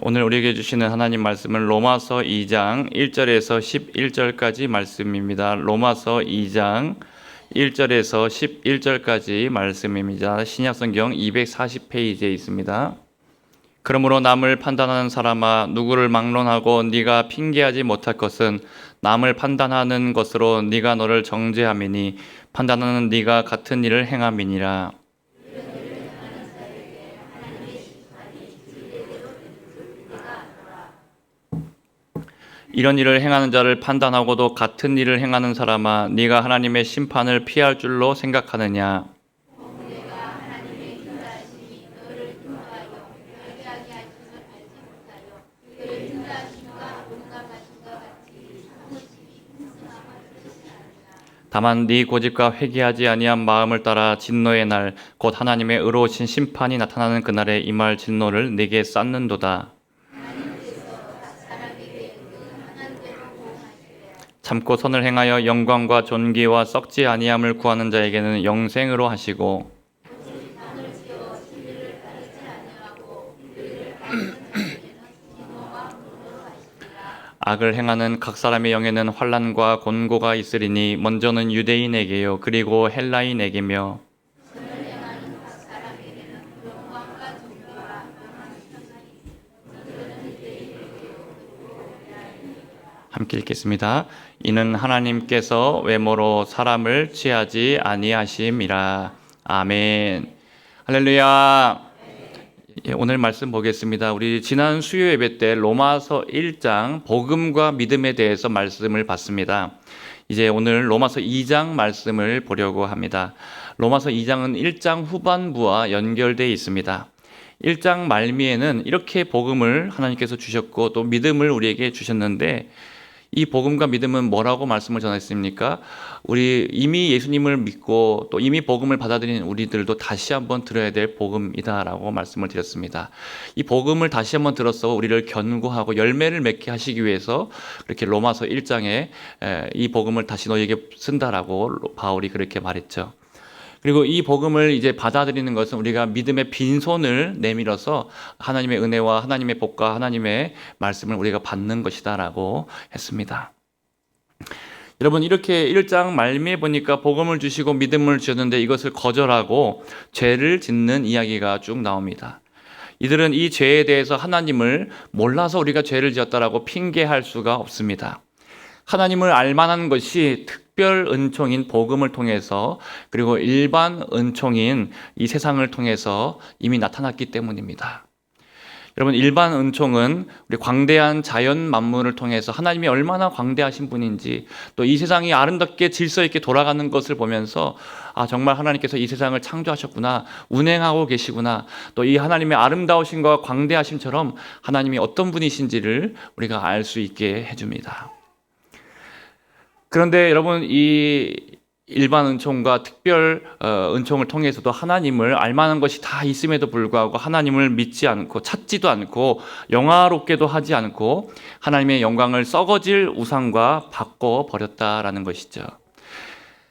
오늘 우리에게 주시는 하나님 말씀은 로마서 2장 1절에서 11절까지 말씀입니다. 로마서 2장 1절에서 11절까지 말씀입니다. 신약성경 240페이지에 있습니다. 그러므로 남을 판단하는 사람아, 누구를 막론하고 네가 핑계하지 못할 것은 남을 판단하는 것으로 네가 너를 정죄함이니 판단하는 네가 같은 일을 행함이니라. 이런 일을 행하는 자를 판단하고도 같은 일을 행하는 사람아, 네가 하나님의 심판을 피할 줄로 생각하느냐? 다만 네 고집과 회개하지 아니한 마음을 따라 진노의 날, 곧 하나님의 의로우신 심판이 나타나는 그날에 임할 진노를 네게 쌓는도다. 참고 선을 행하여 영광과 존귀와 썩지 아니함을 구하는 자에게는 영생으로 하시고, 악을 행하는 각 사람의 영에는 환난과 곤고가 있으리니 먼저는 유대인에게요 그리고 헬라인에게며, 함께 읽겠습니다. 이는 하나님께서 외모로 사람을 취하지 아니하심이라. 아멘. 할렐루야. 오늘 말씀 보겠습니다. 우리 지난 수요 예배 때 로마서 1장 복음과 믿음에 대해서 말씀을 봤습니다. 이제 오늘 로마서 2장 말씀을 보려고 합니다. 로마서 2장은 1장 후반부와 연결되어 있습니다. 1장 말미에는 이렇게 복음을 하나님께서 주셨고 또 믿음을 우리에게 주셨는데, 이 복음과 믿음은 뭐라고 말씀을 전했습니까? 우리 이미 예수님을 믿고 또 이미 복음을 받아들인 우리들도 다시 한번 들어야 될 복음이다라고 말씀을 드렸습니다. 이 복음을 다시 한번 들어서 우리를 견고하고 열매를 맺게 하시기 위해서 그렇게 로마서 1장에 이 복음을 다시 너에게 쓴다라고 바울이 그렇게 말했죠. 그리고 이 복음을 이제 받아들이는 것은 우리가 믿음의 빈손을 내밀어서 하나님의 은혜와 하나님의 복과 하나님의 말씀을 우리가 받는 것이다라고 했습니다. 여러분, 이렇게 1장 말미에 보니까 복음을 주시고 믿음을 주셨는데 이것을 거절하고 죄를 짓는 이야기가 쭉 나옵니다. 이들은 이 죄에 대해서 하나님을 몰라서 우리가 죄를 지었다라고 핑계할 수가 없습니다. 하나님을 알만한 것이 특별 은총인 복음을 통해서, 그리고 일반 은총인 이 세상을 통해서 이미 나타났기 때문입니다. 여러분, 일반 은총은 우리 광대한 자연 만물을 통해서 하나님이 얼마나 광대하신 분인지, 또 이 세상이 아름답게 질서 있게 돌아가는 것을 보면서 정말 하나님께서 이 세상을 창조하셨구나, 운행하고 계시구나, 또 이 하나님의 아름다우심과 광대하심처럼 하나님이 어떤 분이신지를 우리가 알 수 있게 해줍니다. 그런데 여러분, 이 일반 은총과 특별 은총을 통해서도 하나님을 알만한 것이 다 있음에도 불구하고 하나님을 믿지 않고 찾지도 않고 영화롭게도 하지 않고 하나님의 영광을 썩어질 우상과 바꿔버렸다라는 것이죠.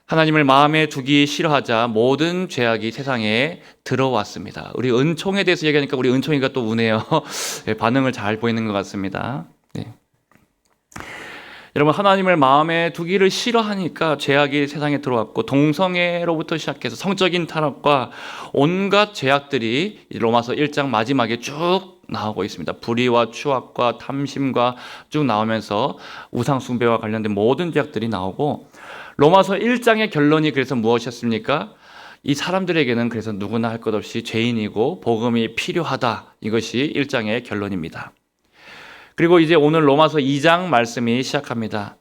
하나님을 마음에 두기 싫어하자 모든 죄악이 세상에 들어왔습니다. 우리 은총에 대해서 얘기하니까 우리 은총이가 또 우네요. 반응을 잘 보이는 것 같습니다. 네. 여러분, 하나님을 마음에 두기를 싫어하니까 죄악이 세상에 들어왔고, 동성애로부터 시작해서 성적인 타락과 온갖 죄악들이 로마서 1장 마지막에 쭉 나오고 있습니다. 불의와 추악과 탐심과 쭉 나오면서 우상 숭배와 관련된 모든 죄악들이 나오고, 로마서 1장의 결론이 그래서 무엇이었습니까? 이 사람들에게는 그래서 누구나 할 것 없이 죄인이고 복음이 필요하다. 이것이 1장의 결론입니다. 그리고 이제 오늘 로마서 2장 말씀이 시작합니다.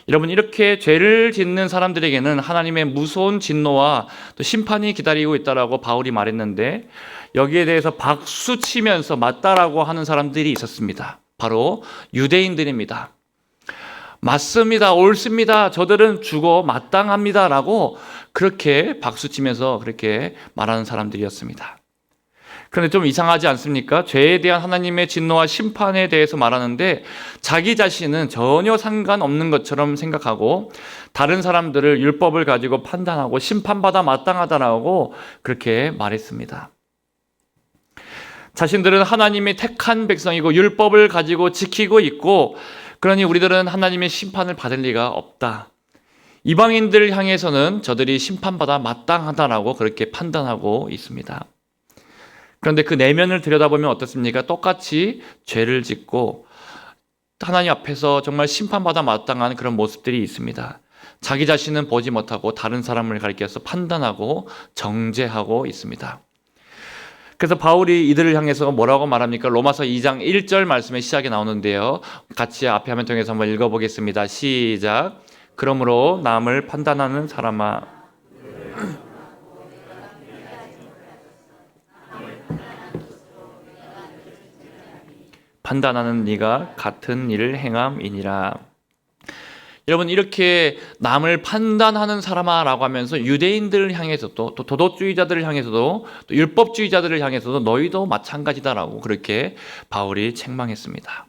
여러분, 이렇게 죄를 짓는 사람들에게는 하나님의 무서운 진노와 또 심판이 기다리고 있다라고 바울이 말했는데, 여기에 대해서 박수 치면서 맞다라고 하는 사람들이 있었습니다. 바로 유대인들입니다. 맞습니다, 옳습니다, 저들은 죽어 마땅합니다라고 그렇게 박수 치면서 그렇게 말하는 사람들이었습니다. 그런데 좀 이상하지 않습니까? 죄에 대한 하나님의 진노와 심판에 대해서 말하는데 자기 자신은 전혀 상관없는 것처럼 생각하고 다른 사람들을 율법을 가지고 판단하고 심판받아 마땅하다라고 그렇게 말했습니다. 자신들은 하나님의 택한 백성이고 율법을 가지고 지키고 있고, 그러니 우리들은 하나님의 심판을 받을 리가 없다. 이방인들을 향해서는 저들이 심판받아 마땅하다라고 그렇게 판단하고 있습니다. 그런데 그 내면을 들여다보면 어떻습니까? 똑같이 죄를 짓고 하나님 앞에서 정말 심판받아 마땅한 그런 모습들이 있습니다. 자기 자신은 보지 못하고 다른 사람을 가리켜서 판단하고 정죄하고 있습니다. 그래서 바울이 이들을 향해서 뭐라고 말합니까? 로마서 2장 1절 말씀의 시작에 나오는데요. 같이 앞에 화면 통해서 한번 읽어보겠습니다. 시작. 그러므로 남을 판단하는 사람아, 판단하는 네가 같은 일을 행함이니라. 여러분, 이렇게 남을 판단하는 사람아라고 하면서 유대인들을 향해서도, 또 도덕주의자들을 향해서도, 또 율법주의자들을 향해서도 너희도 마찬가지다라고 그렇게 바울이 책망했습니다.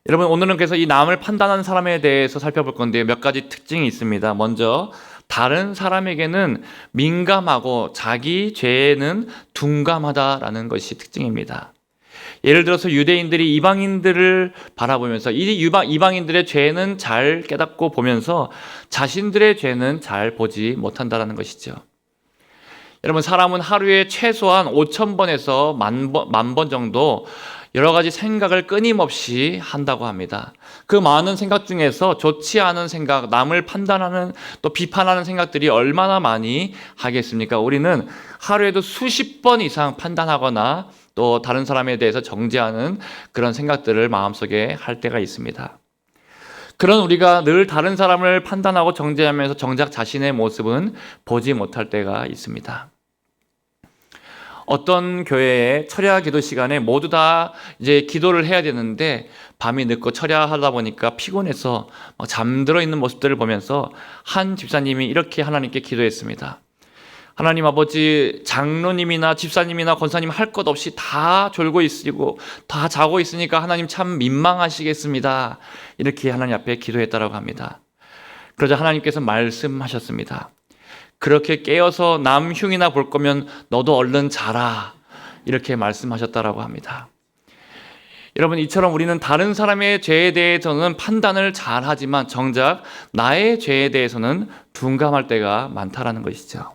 여러분, 오늘은 그래서 이 남을 판단하는 사람에 대해서 살펴볼 건데요. 몇 가지 특징이 있습니다. 먼저 다른 사람에게는 민감하고 자기 죄에는 둔감하다라는 것이 특징입니다. 예를 들어서 유대인들이 이방인들을 바라보면서 이 이방인들의 죄는 잘 깨닫고 보면서 자신들의 죄는 잘 보지 못한다는 것이죠. 여러분, 사람은 하루에 최소한 5,000번에서 10,000번 정도 여러 가지 생각을 끊임없이 한다고 합니다. 그 많은 생각 중에서 좋지 않은 생각, 남을 판단하는 또 비판하는 생각들이 얼마나 많이 하겠습니까? 우리는 하루에도 수십 번 이상 판단하거나 또 다른 사람에 대해서 정죄하는 그런 생각들을 마음속에 할 때가 있습니다. 그런 우리가 늘 다른 사람을 판단하고 정죄하면서 정작 자신의 모습은 보지 못할 때가 있습니다. 어떤 교회에 철야 기도 시간에 모두 다 이제 기도를 해야 되는데 밤이 늦고 철야하다 보니까 피곤해서 잠들어 있는 모습들을 보면서 한 집사님이 이렇게 하나님께 기도했습니다. 하나님 아버지, 장로님이나 집사님이나 권사님 할 것 없이 다 졸고 있으시고 다 자고 있으니까 하나님 참 민망하시겠습니다. 이렇게 하나님 앞에 기도했다라고 합니다. 그러자 하나님께서 말씀하셨습니다. 그렇게 깨어서 남 흉이나 볼 거면 너도 얼른 자라. 이렇게 말씀하셨다라고 합니다. 여러분, 이처럼 우리는 다른 사람의 죄에 대해서는 판단을 잘 하지만 정작 나의 죄에 대해서는 둔감할 때가 많다라는 것이죠.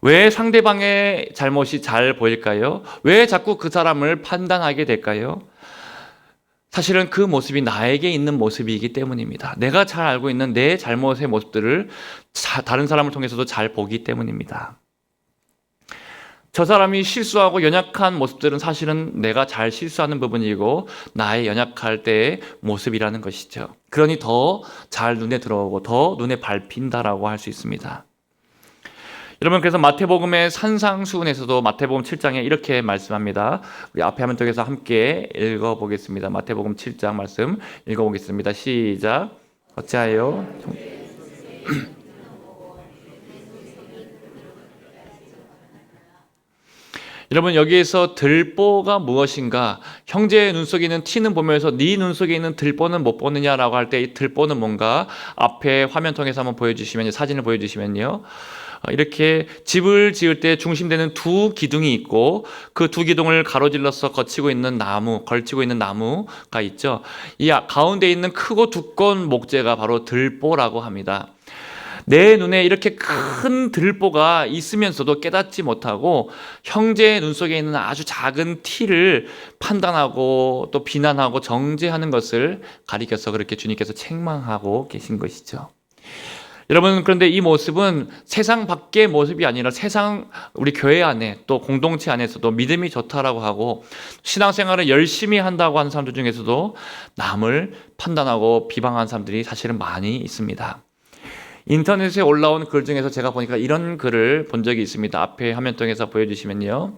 왜 상대방의 잘못이 잘 보일까요? 왜 자꾸 그 사람을 판단하게 될까요? 사실은 그 모습이 나에게 있는 모습이기 때문입니다. 내가 잘 알고 있는 내 잘못의 모습들을 다른 사람을 통해서도 잘 보기 때문입니다. 저 사람이 실수하고 연약한 모습들은 사실은 내가 잘 실수하는 부분이고 나의 연약할 때의 모습이라는 것이죠. 그러니 더 잘 눈에 들어오고 더 눈에 밟힌다라고 할 수 있습니다. 여러분, 그래서 마태복음의 산상수훈에서도 마태복음 7장에 이렇게 말씀합니다. 우리 앞에 화면 쪽에서 함께 읽어보겠습니다. 마태복음 7장 말씀 읽어보겠습니다. 시작. 어찌하여 여러분, 여기에서 들보가 무엇인가? 형제의 눈 속에 있는 티는 보면서 네 눈 속에 있는 들보는 못 보느냐라고 할 때 이 들보는 뭔가? 앞에 화면 통해서 한번 보여주시면, 사진을 보여주시면요, 이렇게 집을 지을 때 중심되는 두 기둥이 있고 그 두 기둥을 가로질러서 걸치고 있는 나무가 있죠. 이 가운데 있는 크고 두꺼운 목재가 바로 들보라고 합니다. 내 눈에 이렇게 큰 들보가 있으면서도 깨닫지 못하고 형제의 눈 속에 있는 아주 작은 티를 판단하고 또 비난하고 정죄하는 것을 가리켜서 그렇게 주님께서 책망하고 계신 것이죠. 여러분, 그런데 이 모습은 세상 밖의 모습이 아니라 세상 우리 교회 안에 또 공동체 안에서도 믿음이 좋다라고 하고 신앙생활을 열심히 한다고 하는 사람들 중에서도 남을 판단하고 비방하는 사람들이 사실은 많이 있습니다. 인터넷에 올라온 글 중에서 제가 보니까 이런 글을 본 적이 있습니다. 앞에 화면 통해서 보여주시면요,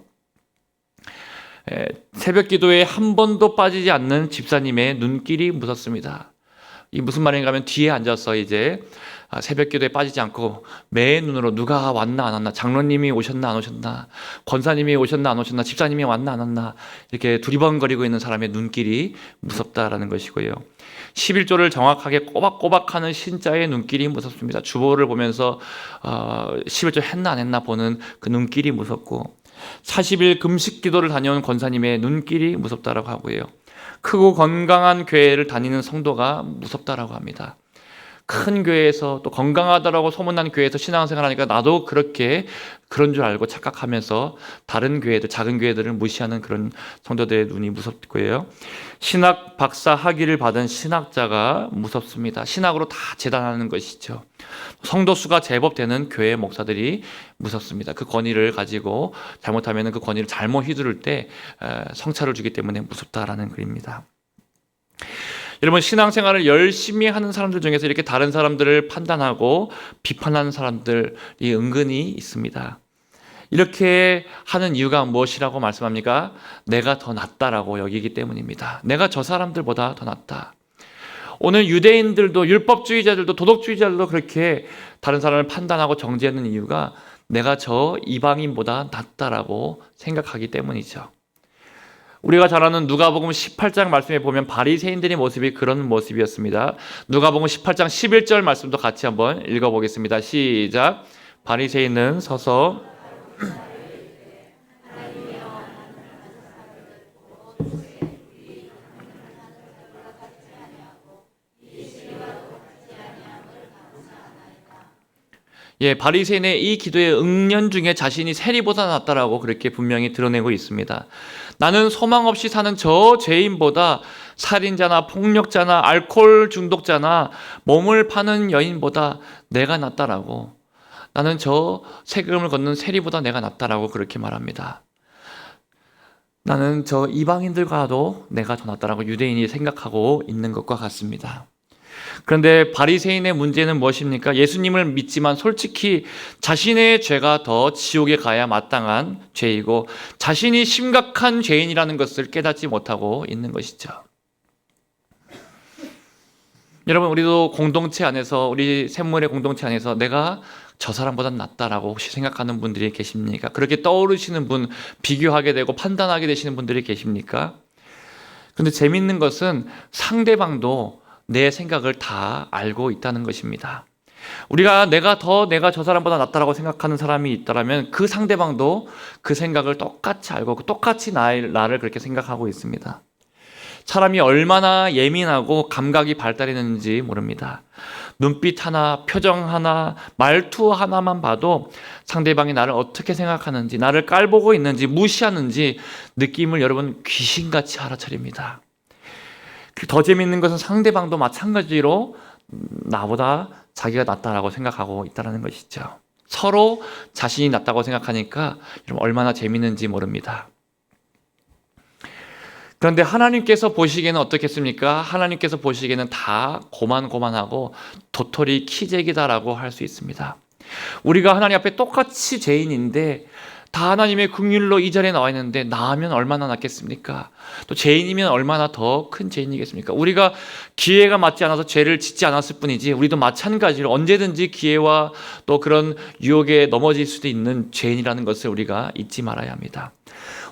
새벽 기도에 한 번도 빠지지 않는 집사님의 눈길이 무섭습니다. 이 무슨 말인가 하면 뒤에 앉아서 이제 새벽 기도에 빠지지 않고 매 눈으로 누가 왔나 안 왔나, 장로님이 오셨나 안 오셨나, 권사님이 오셨나 안 오셨나, 집사님이 왔나 안 왔나, 이렇게 두리번거리고 있는 사람의 눈길이 무섭다라는 것이고요. 11조를 정확하게 꼬박꼬박 하는 신자의 눈길이 무섭습니다. 주보를 보면서 11조 했나 안 했나 보는 그 눈길이 무섭고, 40일 금식 기도를 다녀온 권사님의 눈길이 무섭다라고 하고요. 크고 건강한 교회를 다니는 성도가 무섭다라고 합니다. 큰 교회에서 또 건강하다라고 소문난 교회에서 신앙생활 하니까 나도 그런 줄 알고 착각하면서 다른 교회들, 작은 교회들을 무시하는 그런 성도들의 눈이 무섭고요. 신학 박사 학위를 받은 신학자가 무섭습니다. 신학으로 다 재단하는 것이죠. 성도 수가 제법 되는 교회 목사들이 무섭습니다. 그 권위를 가지고 잘못하면 그 권위를 잘못 휘두를 때 성찰을 주기 때문에 무섭다라는 글입니다. 여러분, 신앙생활을 열심히 하는 사람들 중에서 이렇게 다른 사람들을 판단하고 비판하는 사람들이 은근히 있습니다. 이렇게 하는 이유가 무엇이라고 말씀합니까? 내가 더 낫다라고 여기기 때문입니다. 내가 저 사람들보다 더 낫다. 오늘 유대인들도, 율법주의자들도, 도덕주의자들도 그렇게 다른 사람을 판단하고 정죄하는 이유가 내가 저 이방인보다 낫다라고 생각하기 때문이죠. 우리가 잘 아는 누가복음 18장 말씀에 보면 바리새인들의 모습이 그런 모습이었습니다. 누가복음 18장 11절 말씀도 같이 한번 읽어보겠습니다. 시작. 바리새인은 서서 바리새인의 이 기도의 응년 중에 자신이 세리보다 낫다라고 그렇게 분명히 드러내고 있습니다. 나는 소망 없이 사는 저 죄인보다, 살인자나 폭력자나 알코올 중독자나 몸을 파는 여인보다 내가 낫다라고, 나는 저 세금을 걷는 세리보다 내가 낫다라고 그렇게 말합니다. 나는 저 이방인들과도 내가 더 낫다라고 유대인이 생각하고 있는 것과 같습니다. 그런데 바리새인의 문제는 무엇입니까? 예수님을 믿지만 솔직히 자신의 죄가 더 지옥에 가야 마땅한 죄이고 자신이 심각한 죄인이라는 것을 깨닫지 못하고 있는 것이죠. 여러분, 우리도 공동체 안에서, 우리 샘물의 공동체 안에서 내가 저 사람보다 낫다라고 혹시 생각하는 분들이 계십니까? 그렇게 떠오르시는 분, 비교하게 되고 판단하게 되시는 분들이 계십니까? 그런데 재밌는 것은 상대방도 내 생각을 다 알고 있다는 것입니다. 내가 저 사람보다 낫다라고 생각하는 사람이 있다면 그 상대방도 그 생각을 똑같이 알고 똑같이 나를 그렇게 생각하고 있습니다. 사람이 얼마나 예민하고 감각이 발달했는지 모릅니다. 눈빛 하나, 표정 하나, 말투 하나만 봐도 상대방이 나를 어떻게 생각하는지, 나를 깔보고 있는지, 무시하는지 느낌을 여러분 귀신같이 알아차립니다. 더 재미있는 것은 상대방도 마찬가지로 나보다 자기가 낫다라고 생각하고 있다는 것이죠. 서로 자신이 낫다고 생각하니까 여러분 얼마나 재미있는지 모릅니다. 그런데 하나님께서 보시기에는 어떻겠습니까? 하나님께서 보시기에는 다 고만고만하고 도토리 키재기다라고 할 수 있습니다. 우리가 하나님 앞에 똑같이 죄인인데 다 하나님의 긍휼로 이 자리에 나와 있는데 나면 얼마나 낫겠습니까? 또 죄인이면 얼마나 더 큰 죄인이겠습니까? 우리가 기회가 맞지 않아서 죄를 짓지 않았을 뿐이지 우리도 마찬가지로 언제든지 기회와 또 그런 유혹에 넘어질 수도 있는 죄인이라는 것을 우리가 잊지 말아야 합니다.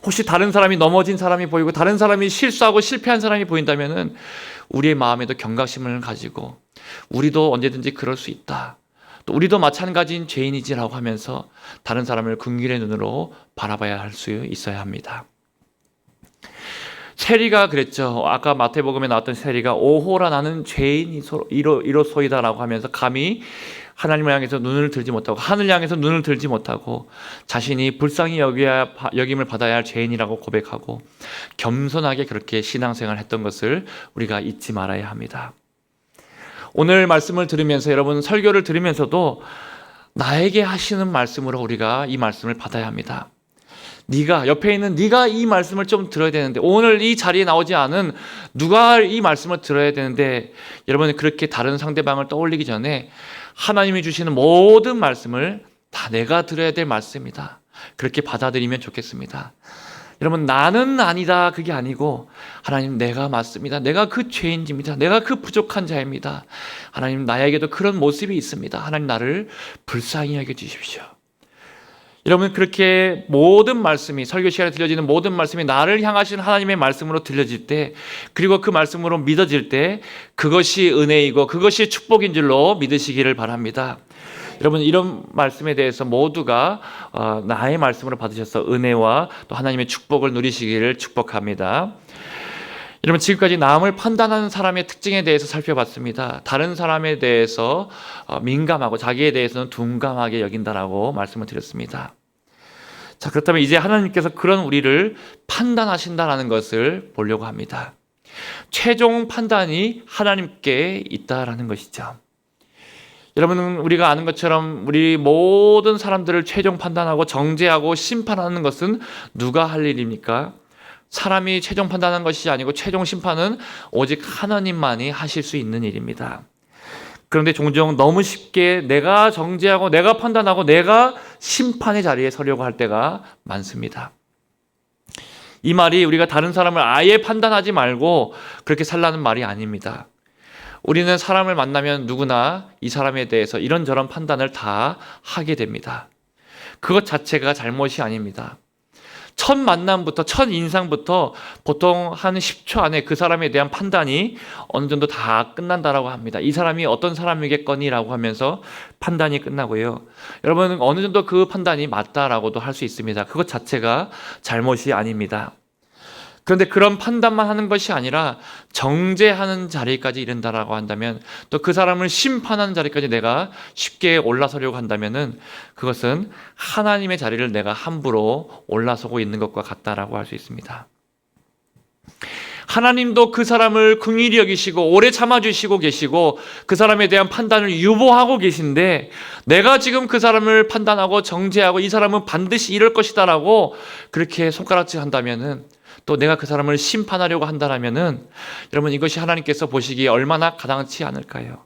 혹시 다른 사람이 넘어진 사람이 보이고 다른 사람이 실수하고 실패한 사람이 보인다면은 우리의 마음에도 경각심을 가지고 우리도 언제든지 그럴 수 있다. 또 우리도 마찬가지인 죄인이지라고 하면서 다른 사람을 긍휼의 눈으로 바라봐야 할 수 있어야 합니다. 세리가 그랬죠. 아까 마태복음에 나왔던 세리가 오호라 나는 죄인이로소이다라고 하면서 감히 하나님을 향해서 눈을 들지 못하고 하늘 향해서 눈을 들지 못하고 자신이 불쌍히 여김을 받아야 할 죄인이라고 고백하고 겸손하게 그렇게 신앙생활을 했던 것을 우리가 잊지 말아야 합니다. 오늘 말씀을 들으면서 여러분 설교를 들으면서도 나에게 하시는 말씀으로 우리가 이 말씀을 받아야 합니다. 옆에 있는 네가 이 말씀을 좀 들어야 되는데 오늘 이 자리에 나오지 않은 누가 이 말씀을 들어야 되는데 여러분 그렇게 다른 상대방을 떠올리기 전에 하나님이 주시는 모든 말씀을 다 내가 들어야 될 말씀입니다. 그렇게 받아들이면 좋겠습니다. 여러분 나는 아니다 그게 아니고 하나님 내가 맞습니다. 내가 그 죄인입니다. 내가 그 부족한 자입니다. 하나님 나에게도 그런 모습이 있습니다. 하나님 나를 불쌍히 여겨주십시오. 여러분 그렇게 모든 말씀이 설교 시간에 들려지는 모든 말씀이 나를 향하신 하나님의 말씀으로 들려질 때 그리고 그 말씀으로 믿어질 때 그것이 은혜이고 그것이 축복인 줄로 믿으시기를 바랍니다. 여러분, 이런 말씀에 대해서 모두가 나의 말씀으로 받으셔서 은혜와 또 하나님의 축복을 누리시기를 축복합니다. 여러분, 지금까지 남을 판단하는 사람의 특징에 대해서 살펴봤습니다. 다른 사람에 대해서 민감하고 자기에 대해서는 둔감하게 여긴다라고 말씀을 드렸습니다. 자, 그렇다면 이제 하나님께서 그런 우리를 판단하신다라는 것을 보려고 합니다. 최종 판단이 하나님께 있다라는 것이죠. 여러분, 우리가 아는 것처럼 우리 모든 사람들을 최종 판단하고 정죄하고 심판하는 것은 누가 할 일입니까? 사람이 최종 판단하는 것이 아니고 최종 심판은 오직 하나님만이 하실 수 있는 일입니다. 그런데 종종 너무 쉽게 내가 정죄하고 내가 판단하고 내가 심판의 자리에 서려고 할 때가 많습니다. 이 말이 우리가 다른 사람을 아예 판단하지 말고 그렇게 살라는 말이 아닙니다. 우리는 사람을 만나면 누구나 이 사람에 대해서 이런저런 판단을 다 하게 됩니다. 그것 자체가 잘못이 아닙니다. 첫 만남부터, 첫 인상부터 보통 한 10초 안에 그 사람에 대한 판단이 어느 정도 다 끝난다라고 합니다. 이 사람이 어떤 사람이겠거니라고 하면서 판단이 끝나고요. 여러분, 어느 정도 그 판단이 맞다라고도 할 수 있습니다. 그것 자체가 잘못이 아닙니다. 그런데 그런 판단만 하는 것이 아니라 정죄하는 자리까지 이른다라고 한다면, 또 그 사람을 심판하는 자리까지 내가 쉽게 올라서려고 한다면은 그것은 하나님의 자리를 내가 함부로 올라서고 있는 것과 같다라고 할 수 있습니다. 하나님도 그 사람을 긍휼히 여기시고 오래 참아주시고 계시고 그 사람에 대한 판단을 유보하고 계신데, 내가 지금 그 사람을 판단하고 정죄하고 이 사람은 반드시 이럴 것이다라고 그렇게 손가락질 한다면은, 또 내가 그 사람을 심판하려고 한다라면은, 여러분, 이것이 하나님께서 보시기에 얼마나 가당치 않을까요?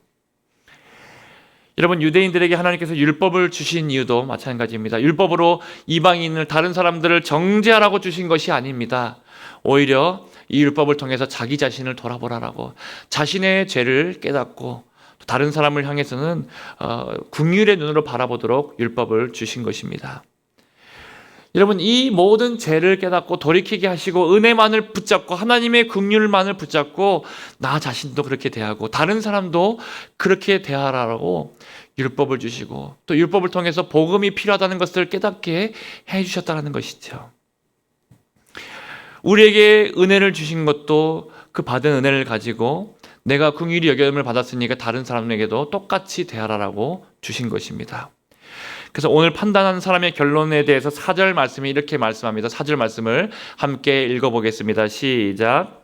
여러분, 유대인들에게 하나님께서 율법을 주신 이유도 마찬가지입니다. 율법으로 이방인을, 다른 사람들을 정죄하라고 주신 것이 아닙니다. 오히려 이 율법을 통해서 자기 자신을 돌아보라라고, 자신의 죄를 깨닫고 또 다른 사람을 향해서는 긍휼의 눈으로 바라보도록 율법을 주신 것입니다. 여러분, 이 모든 죄를 깨닫고 돌이키게 하시고 은혜만을 붙잡고 하나님의 긍휼만을 붙잡고 나 자신도 그렇게 대하고 다른 사람도 그렇게 대하라고 율법을 주시고, 또 율법을 통해서 복음이 필요하다는 것을 깨닫게 해주셨다는 것이죠. 우리에게 은혜를 주신 것도 그 받은 은혜를 가지고 내가 긍휼히 여김을 받았으니까 다른 사람에게도 똑같이 대하라고 주신 것입니다. 그래서 오늘 판단하는 사람의 결론에 대해서 4절 말씀이 이렇게 말씀합니다. 4절 말씀을 함께 읽어보겠습니다. 시작.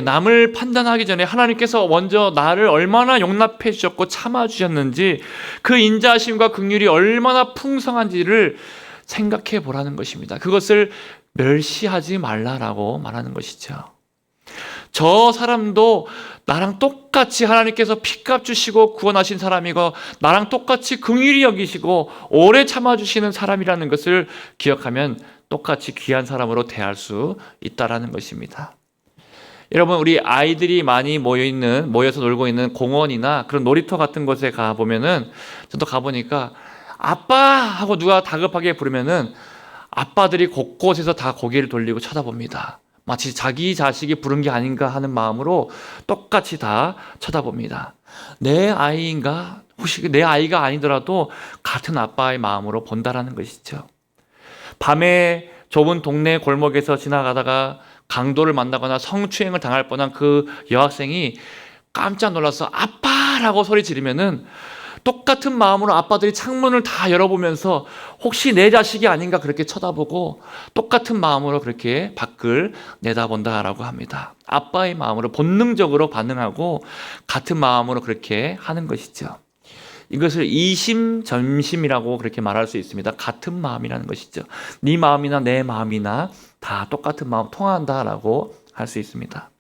남을 판단하기 전에 하나님께서 먼저 나를 얼마나 용납해 주셨고 참아 주셨는지, 그 인자하심과 긍휼이 얼마나 풍성한지를 생각해 보라는 것입니다. 그것을 멸시하지 말라라고 말하는 것이죠. 저 사람도 나랑 똑같이 하나님께서 피값 주시고 구원하신 사람이고 나랑 똑같이 긍휼히 여기시고 오래 참아주시는 사람이라는 것을 기억하면 똑같이 귀한 사람으로 대할 수 있다라는 것입니다. 여러분, 우리 아이들이 많이 모여서 놀고 있는 공원이나 그런 놀이터 같은 곳에 가보면은, 저도 가보니까 아빠 하고 누가 다급하게 부르면은 아빠들이 곳곳에서 다 고개를 돌리고 쳐다봅니다. 마치 자기 자식이 부른 게 아닌가 하는 마음으로 똑같이 다 쳐다봅니다. 내 아이인가? 혹시 내 아이가 아니더라도 같은 아빠의 마음으로 본다라는 것이죠. 밤에 좁은 동네 골목에서 지나가다가 강도를 만나거나 성추행을 당할 뻔한 그 여학생이 깜짝 놀라서 아빠라고 소리 지르면은 똑같은 마음으로 아빠들이 창문을 다 열어보면서 혹시 내 자식이 아닌가 그렇게 쳐다보고 똑같은 마음으로 그렇게 밖을 내다본다라고 합니다. 아빠의 마음으로 본능적으로 반응하고 같은 마음으로 그렇게 하는 것이죠. 이것을 이심전심이라고 그렇게 말할 수 있습니다. 같은 마음이라는 것이죠. 네 마음이나 내 마음이나 다 똑같은 마음 통한다라고 할 수 있습니다.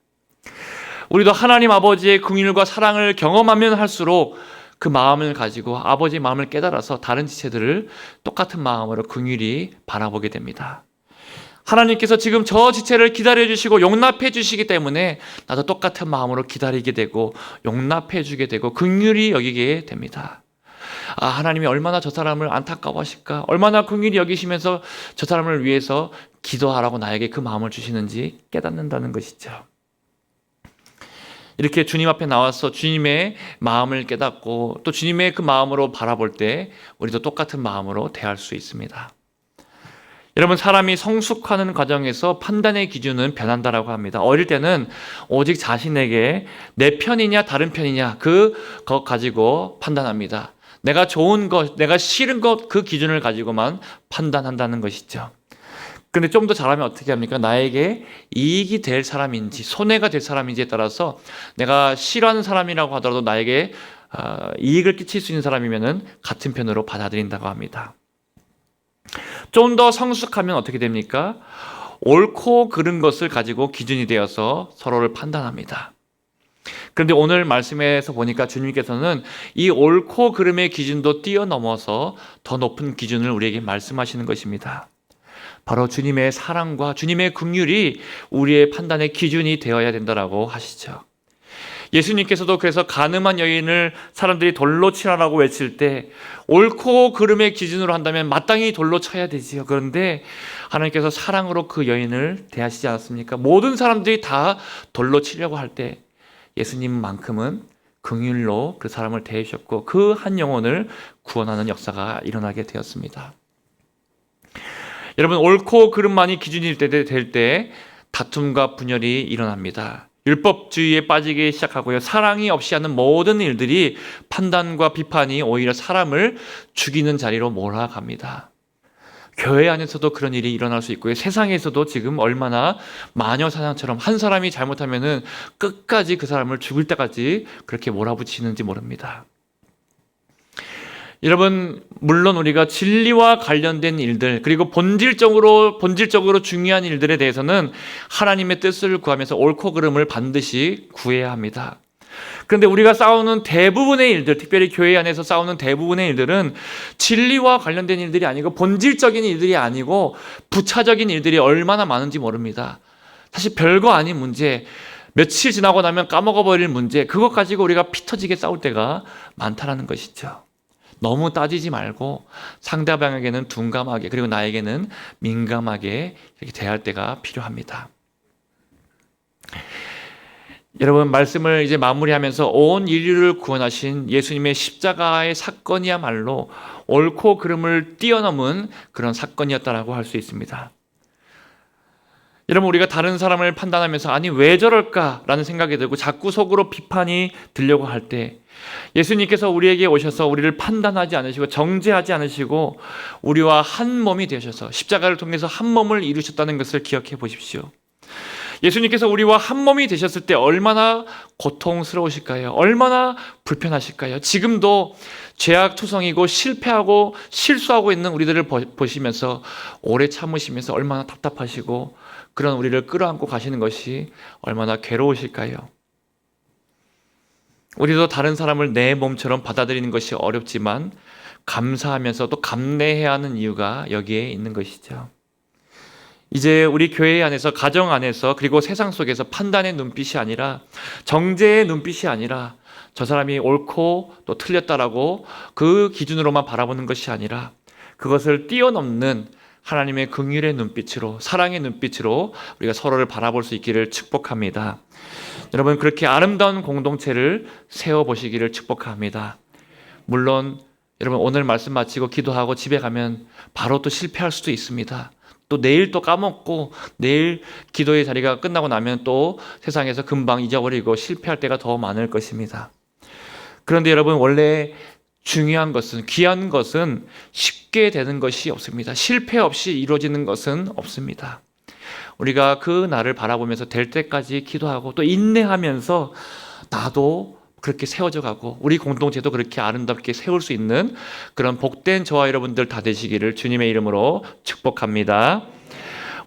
우리도 하나님 아버지의 긍휼과 사랑을 경험하면 할수록 그 마음을 가지고 아버지의 마음을 깨달아서 다른 지체들을 똑같은 마음으로 긍휼히 바라보게 됩니다. 하나님께서 지금 저 지체를 기다려 주시고 용납해 주시기 때문에 나도 똑같은 마음으로 기다리게 되고 용납해 주게 되고 긍휼히 여기게 됩니다. 아, 하나님이 얼마나 저 사람을 안타까워하실까, 얼마나 긍휼히 여기시면서 저 사람을 위해서 기도하라고 나에게 그 마음을 주시는지 깨닫는다는 것이죠. 이렇게 주님 앞에 나와서 주님의 마음을 깨닫고 또 주님의 그 마음으로 바라볼 때 우리도 똑같은 마음으로 대할 수 있습니다. 여러분, 사람이 성숙하는 과정에서 판단의 기준은 변한다라고 합니다. 어릴 때는 오직 자신에게 내 편이냐 다른 편이냐 그것 가지고 판단합니다. 내가 좋은 것, 내가 싫은 것, 그 기준을 가지고만 판단한다는 것이죠. 그런데 좀 더 잘하면 어떻게 합니까? 나에게 이익이 될 사람인지 손해가 될 사람인지에 따라서 내가 싫어하는 사람이라고 하더라도 나에게 이익을 끼칠 수 있는 사람이면 같은 편으로 받아들인다고 합니다. 좀 더 성숙하면 어떻게 됩니까? 옳고 그른 것을 가지고 기준이 되어서 서로를 판단합니다. 그런데 오늘 말씀에서 보니까 주님께서는 이 옳고 그름의 기준도 뛰어넘어서 더 높은 기준을 우리에게 말씀하시는 것입니다. 바로 주님의 사랑과 주님의 긍휼이 우리의 판단의 기준이 되어야 된다라고 하시죠. 예수님께서도 그래서 간음한 여인을 사람들이 돌로 치라라고 외칠 때 옳고 그름의 기준으로 한다면 마땅히 돌로 쳐야 되지요. 그런데 하나님께서 사랑으로 그 여인을 대하시지 않았습니까? 모든 사람들이 다 돌로 치려고 할 때 예수님만큼은 긍휼로 그 사람을 대하셨고 그 한 영혼을 구원하는 역사가 일어나게 되었습니다. 여러분, 옳고 그름만이 기준이 될 때 다툼과 분열이 일어납니다. 율법주의에 빠지기 시작하고요. 사랑이 없이 하는 모든 일들이 판단과 비판이 오히려 사람을 죽이는 자리로 몰아갑니다. 교회 안에서도 그런 일이 일어날 수 있고요. 세상에서도 지금 얼마나 마녀 사냥처럼 한 사람이 잘못하면은 끝까지 그 사람을 죽을 때까지 그렇게 몰아붙이는지 모릅니다. 여러분, 물론 우리가 진리와 관련된 일들 그리고 본질적으로 중요한 일들에 대해서는 하나님의 뜻을 구하면서 옳고 그름을 반드시 구해야 합니다. 그런데 우리가 싸우는 대부분의 일들, 특별히 교회 안에서 싸우는 대부분의 일들은 진리와 관련된 일들이 아니고 본질적인 일들이 아니고 부차적인 일들이 얼마나 많은지 모릅니다. 사실 별거 아닌 문제, 며칠 지나고 나면 까먹어버릴 문제, 그것 가지고 우리가 피 터지게 싸울 때가 많다라는 것이죠. 너무 따지지 말고 상대방에게는 둔감하게 그리고 나에게는 민감하게 이렇게 대할 때가 필요합니다. 여러분, 말씀을 이제 마무리하면서 온 인류를 구원하신 예수님의 십자가의 사건이야말로 옳고 그름을 뛰어넘은 그런 사건이었다라고 할 수 있습니다. 여러분, 우리가 다른 사람을 판단하면서 아니 왜 저럴까라는 생각이 들고 자꾸 속으로 비판이 들려고 할 때 예수님께서 우리에게 오셔서 우리를 판단하지 않으시고 정죄하지 않으시고 우리와 한 몸이 되셔서 십자가를 통해서 한 몸을 이루셨다는 것을 기억해 보십시오. 예수님께서 우리와 한 몸이 되셨을 때 얼마나 고통스러우실까요? 얼마나 불편하실까요? 지금도 죄악투성이고 실패하고 실수하고 있는 우리들을 보시면서 오래 참으시면서 얼마나 답답하시고 그런 우리를 끌어안고 가시는 것이 얼마나 괴로우실까요? 우리도 다른 사람을 내 몸처럼 받아들이는 것이 어렵지만 감사하면서 또 감내해야 하는 이유가 여기에 있는 것이죠. 이제 우리 교회 안에서, 가정 안에서, 그리고 세상 속에서 판단의 눈빛이 아니라, 정죄의 눈빛이 아니라, 저 사람이 옳고 또 틀렸다라고 그 기준으로만 바라보는 것이 아니라 그것을 뛰어넘는 하나님의 긍휼의 눈빛으로, 사랑의 눈빛으로 우리가 서로를 바라볼 수 있기를 축복합니다. 여러분, 그렇게 아름다운 공동체를 세워보시기를 축복합니다. 물론 여러분, 오늘 말씀 마치고 기도하고 집에 가면 바로 또 실패할 수도 있습니다. 또 내일 또 까먹고 내일 기도의 자리가 끝나고 나면 또 세상에서 금방 잊어버리고 실패할 때가 더 많을 것입니다. 그런데 여러분, 원래 중요한 것은, 귀한 것은 쉽게 되는 것이 없습니다. 실패 없이 이루어지는 것은 없습니다. 우리가 그 날을 바라보면서 될 때까지 기도하고 또 인내하면서 나도 그렇게 세워져 가고 우리 공동체도 그렇게 아름답게 세울 수 있는 그런 복된 저와 여러분들 다 되시기를 주님의 이름으로 축복합니다.